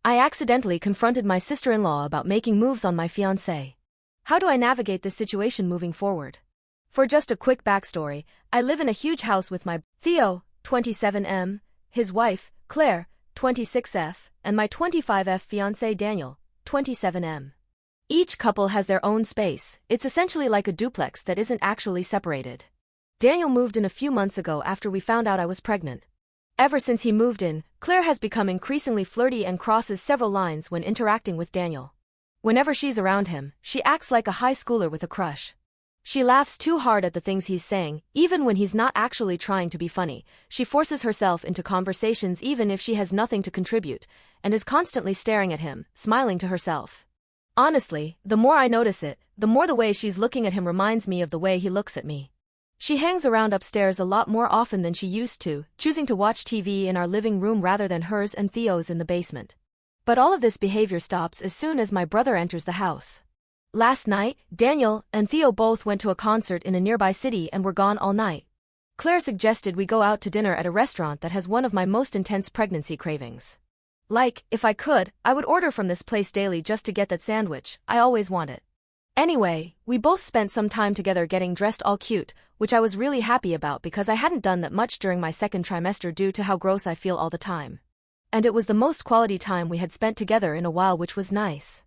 I accidentally confronted my sister-in-law about making moves on my fiancé. How do I navigate this situation moving forward? For just a quick backstory, I live in a huge house with my Theo, 27M, his wife, Claire, 26F, and my 25F fiancé Daniel, 27M. Each couple has their own space. It's essentially like a duplex that isn't actually separated. Daniel moved in a few months ago after we found out I was pregnant. Ever since he moved in, Claire has become increasingly flirty and crosses several lines when interacting with Daniel. Whenever she's around him, she acts like a high schooler with a crush. She laughs too hard at the things he's saying, even when he's not actually trying to be funny. She forces herself into conversations even if she has nothing to contribute, and is constantly staring at him, smiling to herself. Honestly, the more I notice it, the more the way she's looking at him reminds me of the way he looks at me. She hangs around upstairs a lot more often than she used to, choosing to watch TV in our living room rather than hers and Theo's in the basement. But all of this behavior stops as soon as my brother enters the house. Last night, Daniel and Theo both went to a concert in a nearby city and were gone all night. Claire suggested we go out to dinner at a restaurant that has one of my most intense pregnancy cravings. Like, if I could, I would order from this place daily just to get that sandwich. I always want it. Anyway, we both spent some time together getting dressed all cute, which I was really happy about because I hadn't done that much during my second trimester due to how gross I feel all the time. And it was the most quality time we had spent together in a while, which was nice.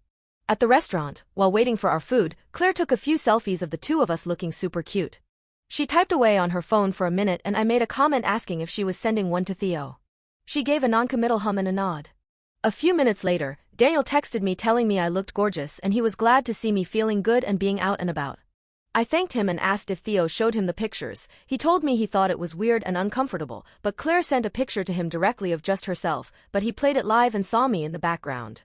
At the restaurant, while waiting for our food, Claire took a few selfies of the two of us looking super cute. She typed away on her phone for a minute and I made a comment asking if she was sending one to Theo. She gave a non-committal hum and a nod. A few minutes later, Daniel texted me telling me I looked gorgeous and he was glad to see me feeling good and being out and about. I thanked him and asked if Theo showed him the pictures. He told me he thought it was weird and uncomfortable, but Claire sent a picture to him directly of just herself, but he played it live and saw me in the background.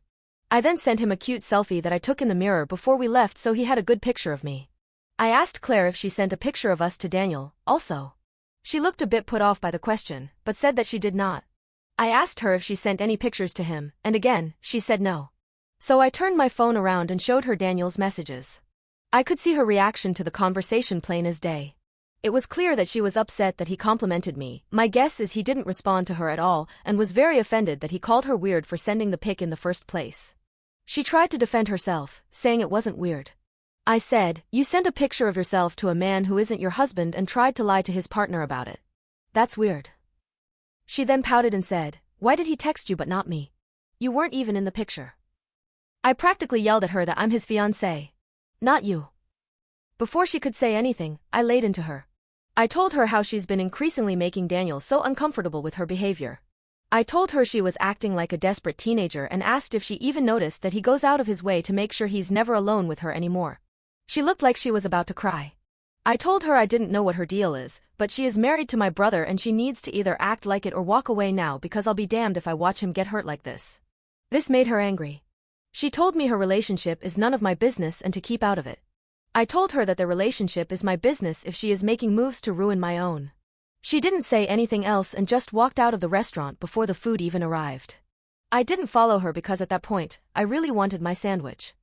I then sent him a cute selfie that I took in the mirror before we left so he had a good picture of me. I asked Claire if she sent a picture of us to Daniel, also. She looked a bit put off by the question, but said that she did not. I asked her if she sent any pictures to him, and again, she said no. So I turned my phone around and showed her Daniel's messages. I could see her reaction to the conversation plain as day. It was clear that she was upset that he complimented me. My guess is he didn't respond to her at all and was very offended that he called her weird for sending the pic in the first place. She tried to defend herself, saying it wasn't weird. I said, "You sent a picture of yourself to a man who isn't your husband and tried to lie to his partner about it. That's weird." She then pouted and said, "Why did he text you but not me? You weren't even in the picture." I practically yelled at her that I'm his fiancé. Not you. Before she could say anything, I laid into her. I told her how she's been increasingly making Daniel so uncomfortable with her behavior. I told her she was acting like a desperate teenager and asked if she even noticed that he goes out of his way to make sure he's never alone with her anymore. She looked like she was about to cry. I told her I didn't know what her deal is, but she is married to my brother and she needs to either act like it or walk away now because I'll be damned if I watch him get hurt like this. This made her angry. She told me her relationship is none of my business and to keep out of it. I told her that their relationship is my business if she is making moves to ruin my own. She didn't say anything else and just walked out of the restaurant before the food even arrived. I didn't follow her because at that point, I really wanted my sandwich.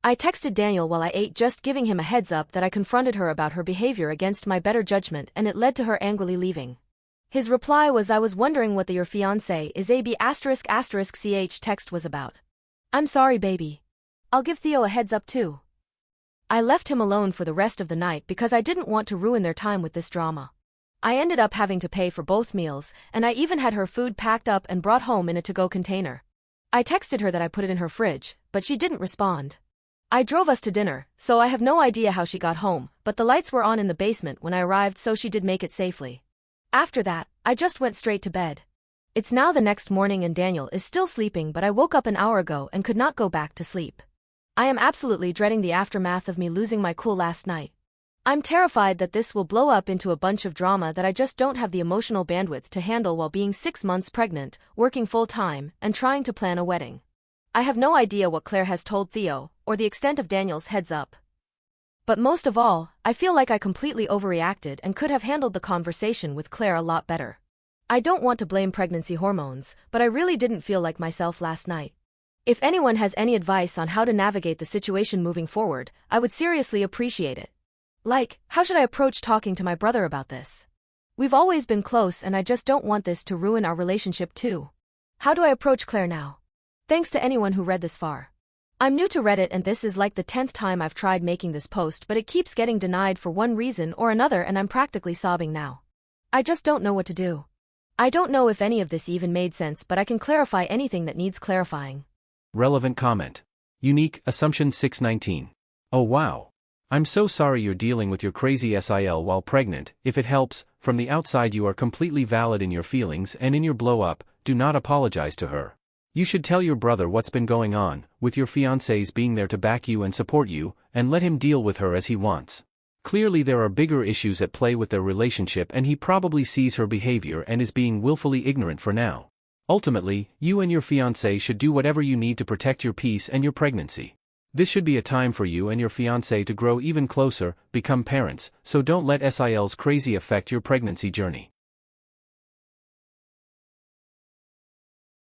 I texted Daniel while I ate, just giving him a heads up that I confronted her about her behavior against my better judgment and it led to her angrily leaving. His reply was, "I was wondering what the your fiancé is AB****ch text was about. I'm sorry baby. I'll give Theo a heads up too." I left him alone for the rest of the night because I didn't want to ruin their time with this drama. I ended up having to pay for both meals, and I even had her food packed up and brought home in a to-go container. I texted her that I put it in her fridge, but she didn't respond. I drove us to dinner, so I have no idea how she got home, but the lights were on in the basement when I arrived, so she did make it safely. After that, I just went straight to bed. It's now the next morning and Daniel is still sleeping, but I woke up an hour ago and could not go back to sleep. I am absolutely dreading the aftermath of me losing my cool last night. I'm terrified that this will blow up into a bunch of drama that I just don't have the emotional bandwidth to handle while being 6 months pregnant, working full-time, and trying to plan a wedding. I have no idea what Claire has told Theo, or the extent of Daniel's heads up. But most of all, I feel like I completely overreacted and could have handled the conversation with Claire a lot better. I don't want to blame pregnancy hormones, but I really didn't feel like myself last night. If anyone has any advice on how to navigate the situation moving forward, I would seriously appreciate it. Like, how should I approach talking to my brother about this? We've always been close and I just don't want this to ruin our relationship too. How do I approach Claire now? Thanks to anyone who read this far. I'm new to Reddit and this is like the 10th time I've tried making this post, but it keeps getting denied for one reason or another and I'm practically sobbing now. I just don't know what to do. I don't know if any of this even made sense, but I can clarify anything that needs clarifying. Relevant comment. Unique, Assumption 619. Oh wow. I'm so sorry you're dealing with your crazy SIL while pregnant. If it helps, from the outside you are completely valid in your feelings and in your blow up, do not apologize to her. You should tell your brother what's been going on, with your fiancés being there to back you and support you, and let him deal with her as he wants. Clearly there are bigger issues at play with their relationship and he probably sees her behavior and is being willfully ignorant for now. Ultimately, you and your fiancé should do whatever you need to protect your peace and your pregnancy. This should be a time for you and your fiancé to grow even closer, become parents, so don't let SIL's crazy affect your pregnancy journey.